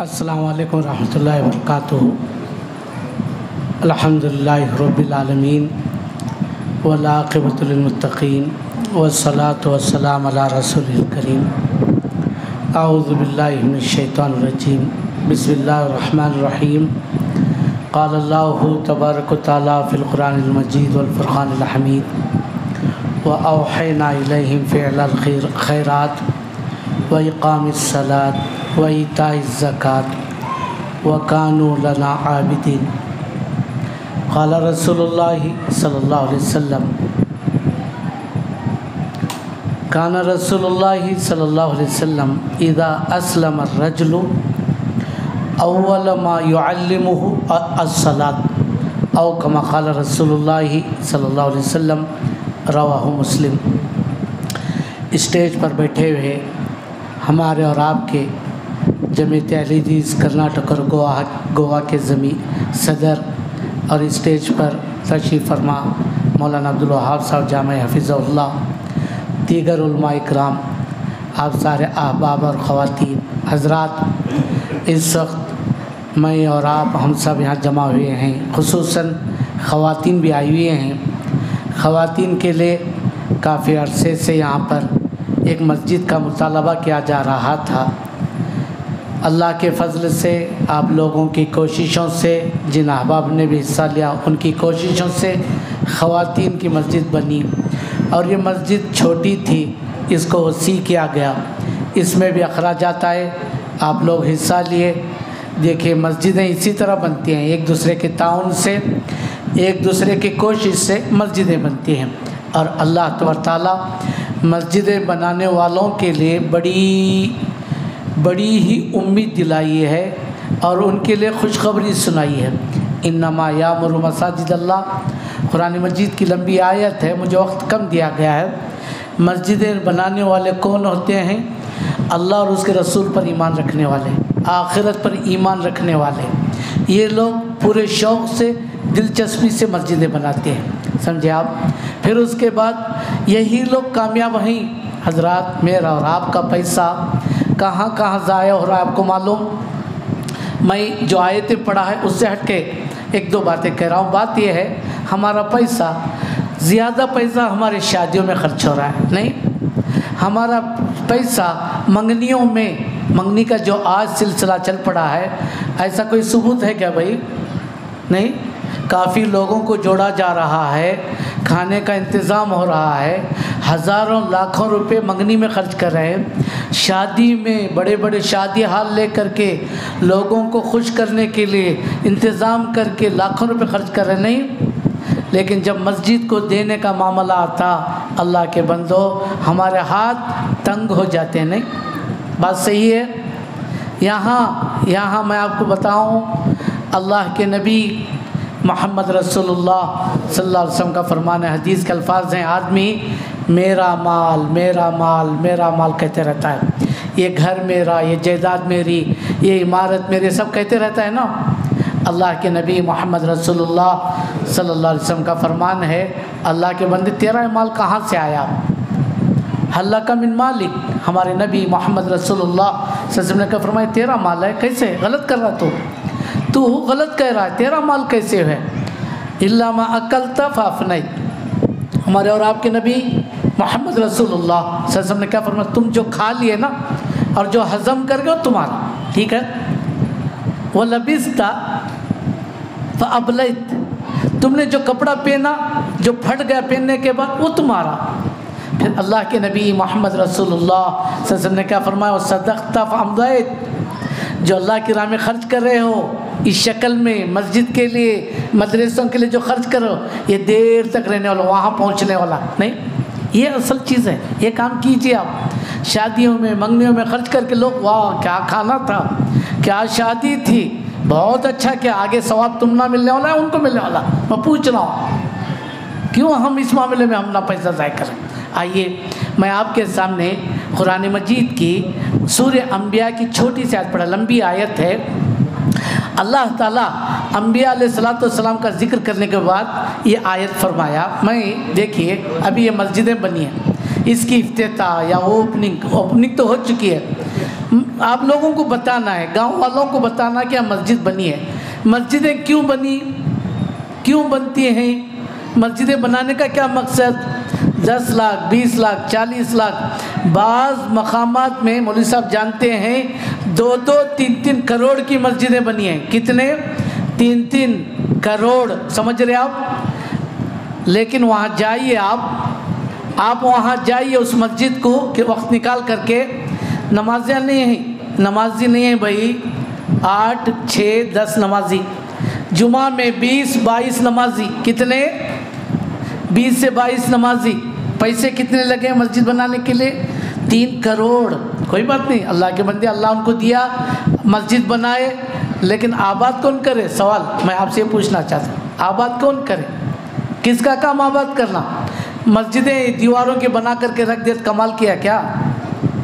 السلام علیکم ورحمۃ اللہ وبرکاتہ۔ الحمدللہ رب العالمین والعاقبۃ للمتقین والصلاۃ والسلام علی رسول الکریم۔ اعوذ باللہ من الشیطان الرجیم، بسم اللہ الرحمن الرحیم۔ قال اللہ تبارک وتعالی فی القرآن المجید والفرقان الحمید، وأوحینا الیہم فعل الخیرات وإقام الصلاۃ وإیتاء الزکاۃ وکانوا لنا عابدین۔ قال رسول اللہ صلی اللہ علیہ وسلم کان رسول اللہ صلی اللہ علیہ وسلم اذا اسلم الرجل اول ما يعلمه الصلاۃ او کما قال رسول اللہ صلی اللہ علیہ وسلم، رواہ مسلم۔ اسٹیج پر بیٹھے ہوئے ہمارے اور آپ کے جمعیت اہل حدیث کرناٹک اور گوا کے صدر اور اسٹیج پر تشریف فرما مولانا عبدالوہاب صاحب جامع حفظہ اللہ، دیگر علماء اکرام، آپ سارے احباب اور خواتین حضرات، اس وقت میں اور آپ ہم سب یہاں جمع ہوئے ہیں، خصوصاً خواتین بھی آئی ہوئی ہیں۔ خواتین کے لیے کافی عرصے سے یہاں پر ایک مسجد کا مطالبہ کیا جا رہا تھا۔ اللہ کے فضل سے، آپ لوگوں کی کوششوں سے، جن احباب نے بھی حصہ لیا ان کی کوششوں سے خواتین کی مسجد بنی، اور یہ مسجد چھوٹی تھی، اس کو وسیع کیا گیا۔ اس میں بھی اخراجات آئے، آپ لوگ حصہ لیے۔ دیکھیں، مسجدیں اسی طرح بنتی ہیں، ایک دوسرے کے تعاون سے، ایک دوسرے کی کوشش سے مسجدیں بنتی ہیں، اور اللہ تبارک تعالیٰ مسجدیں بنانے والوں کے لیے بڑی ہی امید دلائی ہے اور ان کے لیے خوشخبری سنائی ہے۔ انما یامر مساجد اللہ، قرآن مجید کی لمبی آیت ہے، مجھے وقت کم دیا گیا ہے۔ مسجدیں بنانے والے کون ہوتے ہیں؟ اللہ اور اس کے رسول پر ایمان رکھنے والے، آخرت پر ایمان رکھنے والے، یہ لوگ پورے شوق سے، دلچسپی سے مسجدیں بناتے ہیں، سمجھے آپ؟ پھر اس کے بعد یہی لوگ کامیاب ہیں۔ حضرات، میرا اور آپ کا پیسہ کہاں کہاں ضائع ہو رہا ہے آپ کو معلوم؟ میں جو آیتیں پڑھا ہے اس سے ہٹ کے ایک دو باتیں کہہ رہا ہوں۔ بات یہ ہے، ہمارا پیسہ، زیادہ پیسہ ہمارے شادیوں میں خرچ ہو رہا ہے، نہیں، ہمارا پیسہ منگنیوں میں، منگنی کا جو آج سلسلہ چل پڑا ہے، ایسا کوئی ثبوت ہے کیا بھائی؟ نہیں، کافی لوگوں کو جوڑا جا رہا ہے، کھانے کا انتظام ہو رہا ہے، ہزاروں لاکھوں روپے منگنی میں خرچ کر رہے ہیں، شادی میں بڑے بڑے شادی ہال لے کر کے لوگوں کو خوش کرنے کے لیے انتظام کر کے لاکھوں روپے خرچ کر رہے، نہیں، لیکن جب مسجد کو دینے کا معاملہ آتا، اللہ کے بندو، ہمارے ہاتھ تنگ ہو جاتے ہیں، نہیں؟ بات صحیح ہے۔ یہاں میں آپ کو بتاؤں، اللہ کے نبی محمد رسول اللہ صلی اللہ علیہ وسلم کا فرمان ہے، حدیث کے الفاظ ہیں، آدمی میرا مال میرا مال میرا مال کہتے رہتا ہے، یہ گھر میرا، یہ جائیداد میری، یہ عمارت میری، سب کہتے رہتا ہے نا۔ اللہ کے نبی محمد رسول اللہ صلی اللہ علیہ وسلم کا فرمان ہے، اللہ کے بندے، تیرا مال کہاں سے آیا؟ حلق من مالک، ہمارے نبی محمد رسول اللہ صلی اللہ علیہ وسلم نے فرمایا تیرا مال ہے، کیسے غلط کر رہا تو غلط کہہ رہا ہے، تیرا مال کیسے ہے؟ الا ما اکلت فافنیت، ہمارے اور آپ کے نبی محمد رسول اللہ صلی اللہ علیہ وسلم نے کیا فرمایا؟ تم جو کھا لیے نا اور جو ہضم کر گئے وہ تمہارا، ٹھیک ہے؟ وَلَبِسْتَ فَأَبْلَيْتَ، تم نے جو کپڑا پہنا، جو پھٹ گیا پہننے کے بعد، وہ تمہارا۔ پھر اللہ کے نبی محمد رسول اللہ صلی اللہ علیہ وسلم نے کیا فرمایا؟ وَصَدَقْتَ فَأَمْضَيْتَ، جو اللہ کی راہ میں خرچ کر رہے ہو، اس شکل میں مسجد کے لیے، مدرسوں کے لیے جو خرچ کرو، یہ دیر تک رہنے والا، وہاں پہنچنے والا نہیں، یہ اصل چیز ہے، یہ کام کیجئے آپ۔ شادیوں میں، منگنیوں میں خرچ کر کے لوگ، واہ کیا کھانا تھا، کیا شادی تھی، بہت اچھا، کیا آگے ثواب تم نہ ملنے والا ہے، ان کو ملنے والا؟ میں پوچھ رہا ہوں، کیوں ہم اس معاملے میں ہم نہ پیسہ ضائع کریں؟ آئیے میں آپ کے سامنے قرآن مجید کی سورہ انبیاء کی چھوٹی سی آیت پڑھا، لمبی آیت ہے۔ اللہ تعالیٰ انبیاء علیہ السلام کا ذکر کرنے کے بعد یہ آیت فرمایا۔ میں دیکھیے، ابھی یہ مسجدیں بنی ہیں، اس کی افتتاح یا اوپننگ تو ہو چکی ہے، آپ لوگوں کو بتانا ہے، گاؤں والوں کو بتانا کہ مسجد بنی ہے۔ مسجدیں کیوں بنی، کیوں بنتی ہیں، مسجدیں بنانے کا کیا مقصد؟ 10 لاکھ 20 لاکھ 40 لاکھ، بعض مقامات میں مولوی صاحب جانتے ہیں 2-2 3-3 کروڑ کی مسجدیں بنی ہیں۔ کتنے؟ 3-3 کروڑ، سمجھ رہے آپ؟ لیکن وہاں جائیے، آپ وہاں جائیے اس مسجد کو کہ وقت نکال کر کے، نمازیاں نہیں ہیں، نمازی نہیں ہیں بھائی، 8 6 10 نمازی، جمعہ میں 20-22 نمازی، کتنے؟ 20 سے 22 نمازی۔ پیسے کتنے لگے مسجد بنانے کے لیے؟ 3 کروڑ۔ کوئی بات نہیں، اللہ کے بندے، اللہ ان کو دیا، مسجد بنائے، لیکن آباد کون کرے؟ سوال میں آپ سے پوچھنا چاہتا ہوں، آباد کون کرے؟ کس کا کام آباد کرنا؟ مسجدیں دیواروں کے بنا کر کے رکھ دے، کمال کیا کیا؟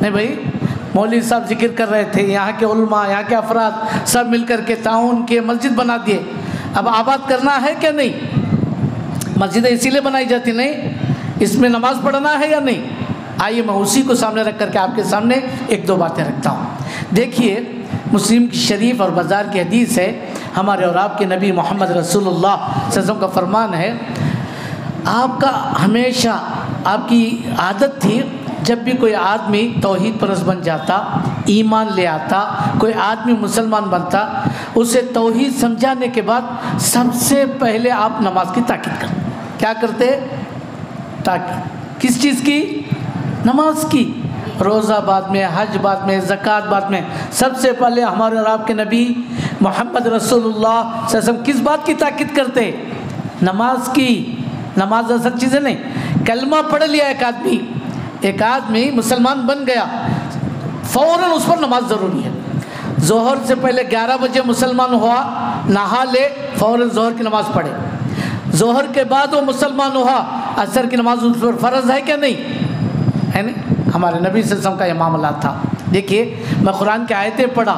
نہیں بھائی، مولوی صاحب ذکر کر رہے تھے، یہاں کے علماء، یہاں کے افراد سب مل کر کے تعاون کے مسجد بنا دیے۔ اب آباد کرنا ہے کیا نہیں؟ مسجدیں اسی لیے بنائی جاتی نہیں، اس میں نماز پڑھنا ہے یا نہیں؟ آئیے میں اسی کو سامنے رکھ کر کے آپ کے سامنے 1-2 باتیں رکھتا ہوں۔ دیکھیے، مسلم کی شریف اور بازار کی حدیث ہے، ہمارے اور آپ کے نبی محمد رسول اللہ صلی اللہ علیہ وسلم کا فرمان ہے، آپ کا ہمیشہ آپ کی عادت تھی، جب بھی کوئی آدمی توحید پرست بن جاتا، ایمان لے آتا، کوئی آدمی مسلمان بنتا، اسے توحید سمجھانے کے بعد سب سے پہلے آپ نماز کی تاکید کرتے۔ کیا کرتے؟ تاکید کس چیز کی؟ نماز کی۔ روزہ بعد میں، حج بعد میں، زکوٰۃ بعد میں، سب سے پہلے ہمارے اور آپ کے نبی محمد رسول اللہ صلی اللہ علیہ وسلم کس بات کی تاکید کرتے؟ نماز کی۔ نماز اصل چیزیں نہیں، کلمہ پڑھ لیا ایک آدمی مسلمان بن گیا، فوراً اس پر نماز ضروری ہے۔ ظہر سے پہلے 11 بجے مسلمان ہوا، نہا لے، فوراً ظہر کی نماز پڑھے۔ ظہر کے بعد وہ مسلمان ہوا، عصر کی نماز اس پر فرض ہے کیا نہیں؟ ہے نہیں؟ ہمارے نبی صلی اللہ علیہ وسلم کا یہ معاملہ تھا۔ دیکھیے، میں قرآن کی آیتیں پڑھا،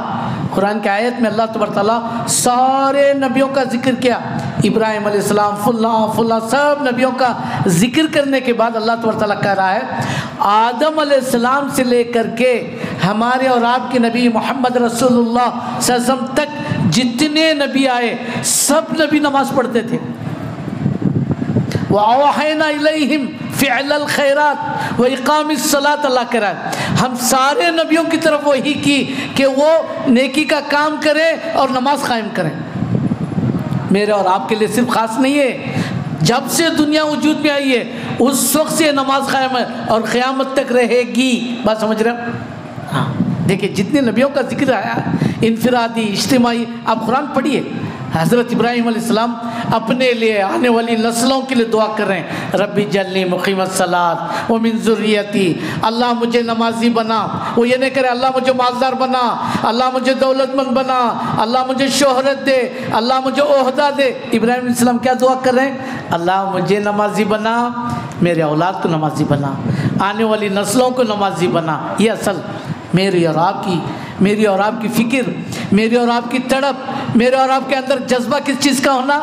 قرآن کی آیت میں اللہ تبارک تعالیٰ سارے نبیوں کا ذکر کیا، ابراہیم علیہ السلام، فلاں سب نبیوں کا ذکر کرنے کے بعد اللہ تبارک تعالیٰ کہہ رہا ہے، آدم علیہ السلام سے لے کر کے ہمارے اور آپ کے نبی محمد رسول اللہ صلی اللہ علیہ وسلم تک جتنے نبی آئے، سب نبی نماز پڑھتے تھے۔ وَأَوْحَيْنَا إِلَيْهِمْ فِعْلَ الْخَيْرَاتِ وَإِقَامِ الصَّلَاةِ، اللہ کہہ رہا ہے ہم سارے نبیوں کی طرف وحی کی کہ وہ نیکی کا کام کریں اور نماز قائم کریں۔ میرے اور آپ کے لیے صرف خاص نہیں ہے، جب سے دنیا وجود میں آئی ہے اس وقت سے نماز قائم ہے اور قیامت تک رہے گی۔ بات سمجھ رہے ہیں؟ ہاں، دیکھیں جتنے نبیوں کا ذکر آیا، انفرادی، اجتماعی، آپ قرآن پڑھیے، حضرت ابراہیم علیہ السلام اپنے لیے، آنے والی نسلوں کے لیے دعا کر رہے ہیں، ربی جعلنی مقیم الصلاۃ ومن ذریتی، اللہ مجھے نمازی بنا۔ وہ یہ نہیں کرے اللہ مجھے مالدار بنا، اللہ مجھے دولت مند بنا، اللہ مجھے شہرت دے، اللہ مجھے عہدہ دے۔ ابراہیم علیہ السلام کیا دعا کر رہے ہیں؟ اللہ مجھے نمازی بنا، میرے اولاد کو نمازی بنا، آنے والی نسلوں کو نمازی بنا۔ یہ اصل میری اور آپ کی فکر، میری اور آپ کی تڑپ، میرے اور آپ کے اندر جذبہ کس چیز کا ہونا؟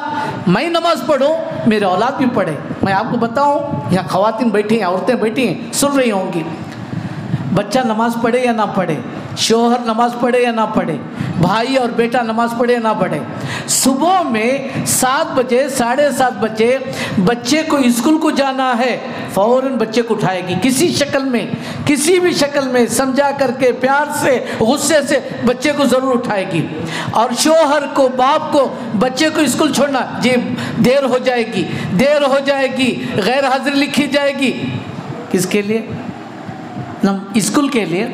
میں نماز پڑھوں، میرے اولاد بھی پڑھے۔ میں آپ کو بتاؤں، یہاں خواتین بیٹھی ہیں، عورتیں بیٹھی ہیں، سن رہی ہوں گی، بچہ نماز پڑھے یا نہ پڑھے، شوہر نماز پڑھے یا نہ پڑھے، بھائی اور بیٹا نماز پڑھے یا نہ پڑھے، صبح میں 7 بجے 7:30 بجے بچے کو اسکول کو جانا ہے، فوراً بچے کو اٹھائے گی، کسی شکل میں، کسی بھی شکل میں سمجھا کر کے، پیار سے، غصے سے بچے کو ضرور اٹھائے گی۔ اور شوہر کو، باپ کو بچے کو اسکول چھوڑنا، جی دیر ہو جائے گی، غیر حاضری لکھی جائے گی، کس کے لیے؟ اسکول کے لیے۔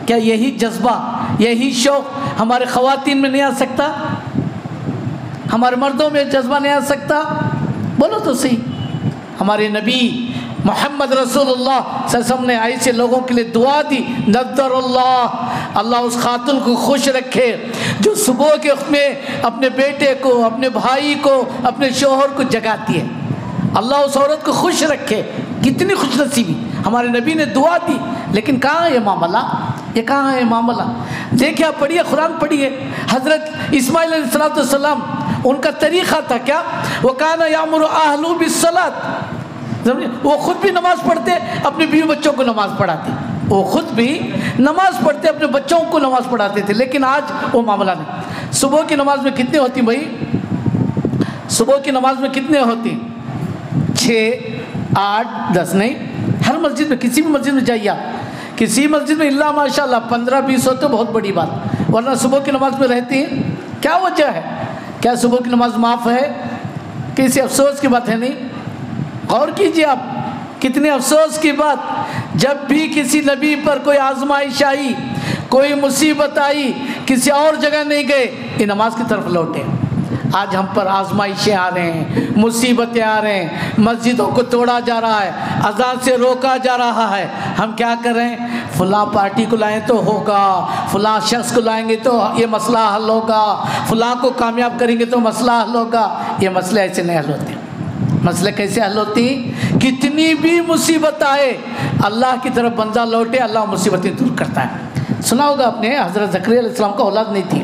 کیا یہی جذبہ، یہی شوق ہمارے خواتین میں نہیں آ سکتا؟ ہمارے مردوں میں جذبہ نہیں آ سکتا؟ بولو تو صحیح۔ ہمارے نبی محمد رسول اللہ صلی اللہ علیہ وسلم نے ایسے لوگوں کے لیے دعا دی، نذر اللہ اس خاتون کو خوش رکھے جو صبح کے وقت میں اپنے بیٹے کو، اپنے بھائی کو، اپنے شوہر کو جگاتی ہے، اللہ اس عورت کو خوش رکھے۔ کتنی خوش نصیبی، ہمارے نبی نے دعا دی، لیکن کہاں ہے یہ معاملہ؟ یہ کہاں ہے معاملہ؟ دیکھیں، آپ پڑھیے، قرآن پڑھیے، حضرت اسماعیل علیہ السلام ان کا طریقہ تھا کیا؟ وَكَانَ يَأْمُرُ أَهْلُهُ بِالصَّلَاةِ، وہ خود بھی نماز پڑھتے، اپنے بیوی بچوں کو نماز پڑھاتے۔ وہ خود بھی نماز پڑھتے، اپنے بچوں کو نماز پڑھاتے تھے، لیکن آج وہ معاملہ نہیں۔ صبح کی نماز میں کتنے ہوتی بھائی؟ صبح کی نماز میں کتنے ہوتی؟ 6 8 10 نہیں، ہر مسجد میں، کسی بھی مسجد میں جائیے آپ، کسی مسجد میں اللہ ماشاءاللہ 15 20 ہوتے بہت بڑی بات، ورنہ صبح کی نماز میں رہتی ہیں۔ کیا وجہ ہے؟ کیا صبح کی نماز معاف ہے؟ کسی افسوس کی بات ہے نہیں؟ غور کیجیے آپ، کتنے افسوس کی بات، جب بھی کسی نبی پر کوئی آزمائش آئی، کوئی مصیبت آئی، کسی اور جگہ نہیں گئے، یہ نماز کی طرف لوٹے۔ آج ہم پر آزمائشیں آ رہے ہیں، مصیبتیں آ رہے ہیں، مسجدوں کو توڑا جا رہا ہے، اذان سے روکا جا رہا ہے، ہم کیا کریں؟ فلاں پارٹی کو لائیں تو ہوگا، فلاں شخص کو لائیں گے تو یہ مسئلہ حل ہوگا، فلاں کو کامیاب کریں گے تو مسئلہ حل ہوگا۔ یہ مسئلے ایسے نہیں حل ہوتے۔ مسئلے کیسے حل ہوتی؟ کتنی بھی مصیبت آئے، اللہ کی طرف بندہ لوٹے، اللہ مصیبتیں دور کرتا ہے۔ سنا ہوگا آپ نے، حضرت زکریا علیہ السلام کا اولاد نہیں تھی،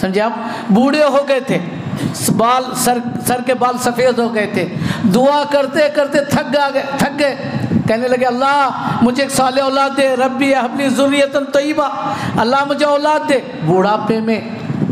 سمجھے آپ، بوڑھے ہو گئے تھے، بال سر کے بال سفید ہو گئے تھے، دعا کرتے کرتے تھک گئے، کہنے لگے اللہ مجھے ایک صالح اولاد دے، ربی ہب لی ذریۃ طیبہ، اللہ مجھے اولاد دے۔ بوڑھاپے میں،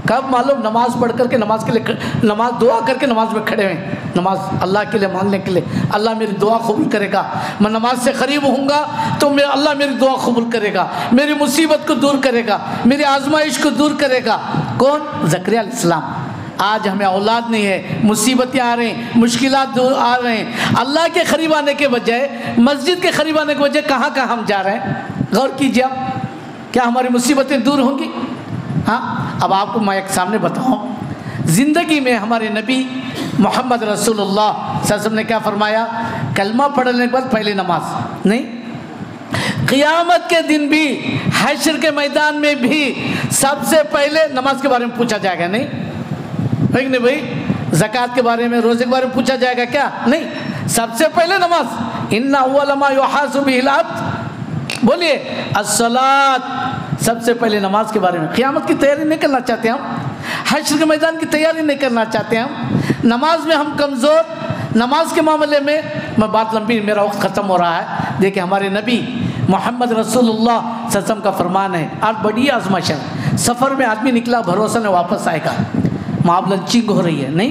کب معلوم؟ نماز پڑھ کر کے، نماز کے لیے، نماز دعا کر کے نماز میں کھڑے ہوئے، نماز اللہ کے لیے مانگنے کے لیے، اللہ میری دعا قبول کرے گا، میں نماز سے قریب ہوں گا تو اللہ میری دعا قبول کرے گا، میری مصیبت کو دور کرے گا، میری آزمائش کو دور کرے گا۔ کون؟ زکریا علیہ السلام۔ آج ہمیں اولاد نہیں ہے، مصیبتیں آ رہے ہیں، مشکلات دور آ رہے ہیں، اللہ کے قریب آنے کے بجائے، مسجد کے قریب آنے کے بجائے کہاں کہاں ہم جا رہے ہیں؟ غور کیجیے آپ، کیا ہماری مصیبتیں دور ہوں گی؟ ہاں، اب آپ کو میں ایک سامنے بتاؤں، زندگی میں ہمارے نبی محمد رسول اللہ صلی اللہ علیہ وسلم نے کیا فرمایا؟ کلمہ پڑھنے کے بعد پہلے نماز نہیں، قیامت کے دن بھی، حشر کے میدان میں بھی سب سے پہلے نماز کے بارے میں پوچھا جائے گا، نہیں نہیں بھائی، زکوٰۃ کے بارے میں، روزے کے بارے میں پوچھا جائے گا کیا؟ نہیں، سب سے پہلے نماز۔ ان اول ما یحاسب به العبد، بولیے الصلاۃ، سب سے پہلے نماز کے بارے میں۔ قیامت کی تیاری نہیں کرنا چاہتے ہم، حشر کے میدان کی تیاری نہیں کرنا چاہتے ہم، نماز میں ہم کمزور، نماز کے معاملے میں بات لمبی، میرا وقت ختم ہو رہا ہے۔ دیکھیں ہمارے نبی محمد رسول اللہ صلی اللہ علیہ وسلم کا فرمان ہے، آج بڑی آزمائش ہے، سفر میں آدمی نکلا بھروسہ نہیں واپس آئے گا، معاملہ چنگ ہو رہی ہے، نہیں،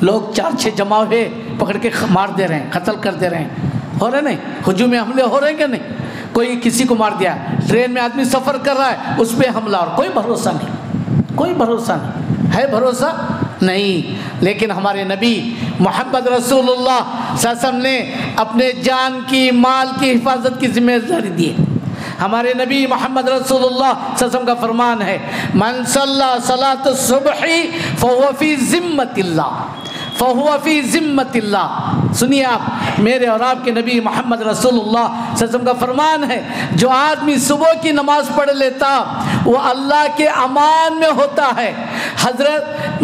لوگ 4 6 جمع ہوئے پکڑ کے مار دے رہے ہیں، قتل کر دے رہے ہیں، ہو رہے نہیں، ہجوم حملے ہو رہے ہیں کہ نہیں؟ کوئی کسی کو مار دیا، ٹرین میں آدمی سفر کر رہا ہے، اس پہ حملہ، اور کوئی بھروسہ نہیں، کوئی بھروسہ نہیں ہے، بھروسہ نہیں۔ لیکن ہمارے نبی محمد رسول اللہ صلی اللہ علیہ وسلم نے اپنے جان کی، مال کی حفاظت کی ذمہ داری دی۔ ہمارے نبی محمد رسول اللہ صلی اللہ علیہ وسلم کا فرمان ہے، من صلی صلاۃ الصبح فهو فی ذمۃ اللہ، فهو فی ذمۃ اللہ۔ سنیے آپ، میرے اور آپ کے نبی محمد رسول اللہ صلی اللہ علیہ وسلم کا فرمان ہے، جو آدمی صبح کی نماز پڑھ لیتا وہ اللہ کے امان میں ہوتا ہے۔ حضرت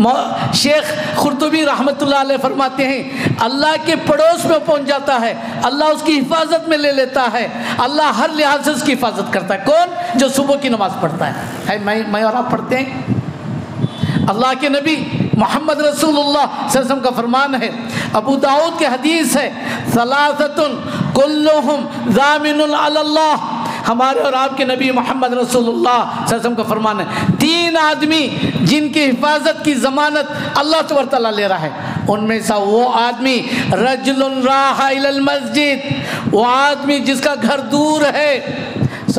شیخ قرطبی رحمۃ اللہ علیہ فرماتے ہیں، اللہ کے پڑوس میں پہنچ جاتا ہے، اللہ اس کی حفاظت میں لے لیتا ہے، اللہ ہر لحاظ سے اس کی حفاظت کرتا ہے۔ کون؟ جو صبح کی نماز پڑھتا ہے۔ میں اور آپ پڑھتے ہیں؟ اللہ کے نبی محمد رسول اللہ صلی اللہ علیہ وسلم کا فرمان ہے، ابو داؤد کے حدیث ہے، ثلاثۃ کلہم ضامن علی اللہ۔ ہمارے اور آپ کے نبی محمد رسول اللہ صلی اللہ علیہ وسلم کا فرمان ہے، 3 آدمی جن کی حفاظت کی ضمانت اللہ تبارک تعالیٰ لے رہا ہے، ان میں سے وہ آدمی رجل راح الی المسجد، وہ آدمی جس کا گھر دور ہے۔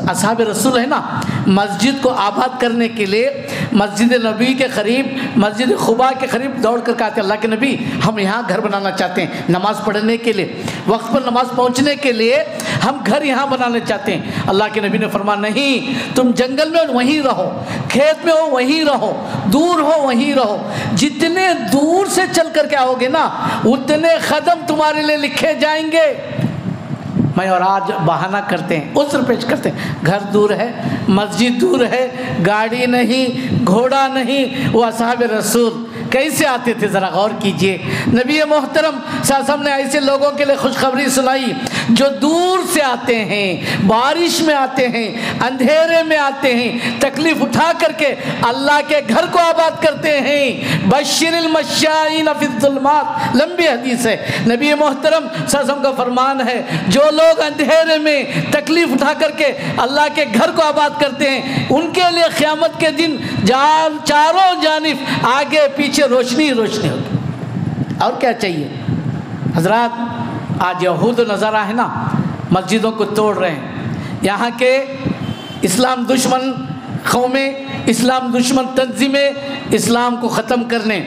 اصحاب رسول ہے نا، مسجد کو آباد کرنے کے لیے مسجد نبی کے قریب، مسجد خبا کے قریب دوڑ کر کہتے ہیں، اللہ کے نبی ہم یہاں گھر بنانا چاہتے ہیں، نماز پڑھنے کے لیے، وقت پر نماز پہنچنے کے لیے ہم گھر یہاں بنانا چاہتے ہیں۔ اللہ کے نبی نے فرمایا نہیں، تم جنگل میں وہیں رہو، کھیت میں ہو وہیں رہو، دور ہو وہیں رہو، جتنے دور سے چل کر کے آؤ گے نا اتنے قدم تمہارے لیے لکھے جائیں گے۔ میں اور آج بہانہ کرتے ہیں، عذر پیش کرتے ہیں، گھر دور ہے، مسجد دور ہے، گاڑی نہیں، گھوڑا نہیں۔ وہ اصحاب رسول کیسے آتے تھے، ذرا غور کیجئے۔ نبی محترم صلی اللہ علیہ وسلم نے ایسے لوگوں کے لیے خوشخبری سنائی جو دور سے آتے ہیں، بارش میں آتے ہیں، اندھیرے میں آتے ہیں، تکلیف اٹھا کر کے اللہ کے گھر کو آباد کرتے ہیں۔ بشر المشائین فی الظلمات، لمبی حدیث ہے، نبی محترم صلی اللہ علیہ وسلم کا فرمان ہے، جو لوگ اندھیرے میں تکلیف اٹھا کر کے اللہ کے گھر کو آباد کرتے ہیں، ان کے لیے قیامت کے دن چاروں جانب آگے پیچھے روشنی روشنی ہوگی۔ اور کیا چاہیے حضرات؟ آج یہود و نصارہ ہے نا، مسجدوں کو توڑ رہے ہیں، یہاں کے اسلام دشمن قومیں، اسلام دشمن تنظیمیں اسلام کو ختم کرنے،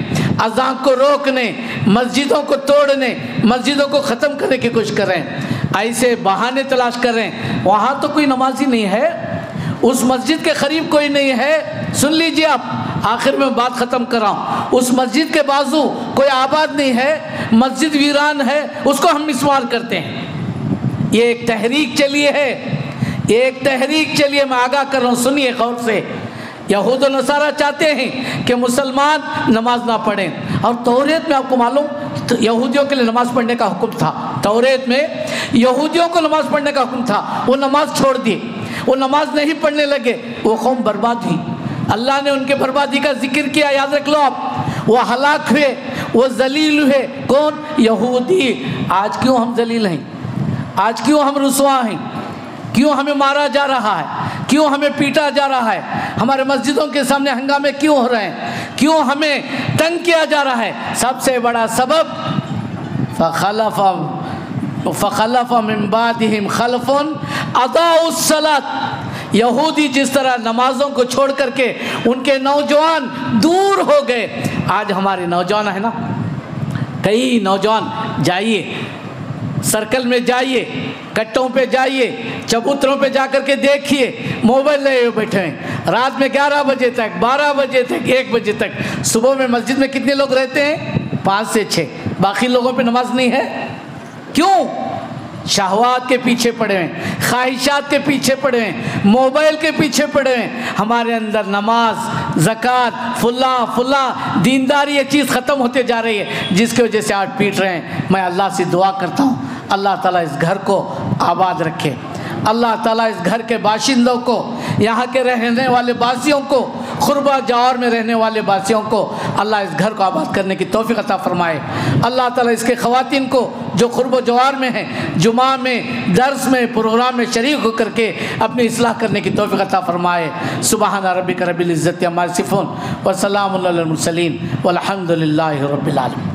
اذان کو روکنے، مسجدوں کو توڑنے، مسجدوں کو ختم کرنے کی کوشش کر رہے ہیں، ایسے بہانے تلاش کر رہے ہیں۔ وہاں تو کوئی نمازی نہیں ہے، اس مسجد کے قریب کوئی نہیں ہے۔ سن لیجئے آپ، آخر میں بات ختم کر رہا ہوں، اس مسجد کے بازو کوئی آباد نہیں ہے، مسجد ویران ہے، اس کو ہم مسمار کرتے ہیں۔ یہ ایک تحریک چلی ہے، ایک تحریک چلیے، میں آگاہ کر رہا ہوں، سنیے غور سے۔ یہود و نصارہ چاہتے ہیں کہ مسلمان نماز نہ پڑھیں، اور توریت میں آپ کو معلوم یہودیوں کے لیے نماز پڑھنے کا حکم تھا، توریت میں یہودیوں کو نماز پڑھنے کا حکم تھا، وہ نماز چھوڑ دی، وہ نماز نہیں پڑھنے لگے، وہ قوم برباد ہوئی۔ اللہ نے ان کے بربادی کا ذکر کیا، یاد رکھ لو آپ، وہ ہلاک ہوئے، وہ ذلیل ہوئے۔ کون؟ یہودی۔ آج کیوں ہم ذلیل ہیں؟ آج کیوں ہم رسوا ہیں؟ کیوں ہمیں مارا جا رہا ہے؟ کیوں ہمیں پیٹا جا رہا ہے؟ ہمارے مسجدوں کے سامنے ہنگامے کیوں ہو رہے ہیں؟ کیوں ہمیں تنگ کیا جا رہا ہے؟ سب سے بڑا سبب فخلف من بعدہم خلف اضاعوا الصلاۃ۔ یہودی جس طرح نمازوں کو چھوڑ کر کے ان کے نوجوان دور ہو گئے، آج ہمارے نوجوان ہیں نا، کئی نوجوان جائیے سرکل میں، جائیے کٹوں پہ، جائیے چبوتروں پہ جا کر کے دیکھیے، موبائل لے بیٹھے ہیں، رات میں 11 بجے تک، 12 بجے تک، 1 بجے تک۔ صبح میں مسجد میں کتنے لوگ رہتے ہیں؟ 5 سے 6، باقی لوگوں پہ نماز نہیں ہے۔ کیوں؟ شہوات کے پیچھے پڑے ہیں، خواہشات کے پیچھے پڑے ہیں، موبائل کے پیچھے پڑے ہیں۔ ہمارے اندر نماز، زکوٰۃ، فلاں دینداری یہ چیز ختم ہوتے جا رہی ہے، جس کی وجہ سے آج پیٹ رہے ہیں۔ میں اللہ سے دعا کرتا ہوں، اللہ تعالیٰ اس گھر کو آباد رکھے، اللہ تعالیٰ اس گھر کے باشندوں کو، یہاں کے رہنے والے باسیوں کو، قربہ جوار میں رہنے والے باسیوں کو اللہ اس گھر کو آباد کرنے کی توفیق عطا فرمائے۔ اللہ تعالیٰ اس کے خواتین کو جو قرب و جوار میں ہیں، جمعہ میں، درس میں، پروگرام میں شریک ہو کر کے اپنی اصلاح کرنے کی توفیق عطا فرمائے۔ سبحان ربک رب العزت عما یصفون وسلام علی المرسلین والحمد للہ رب العالمین۔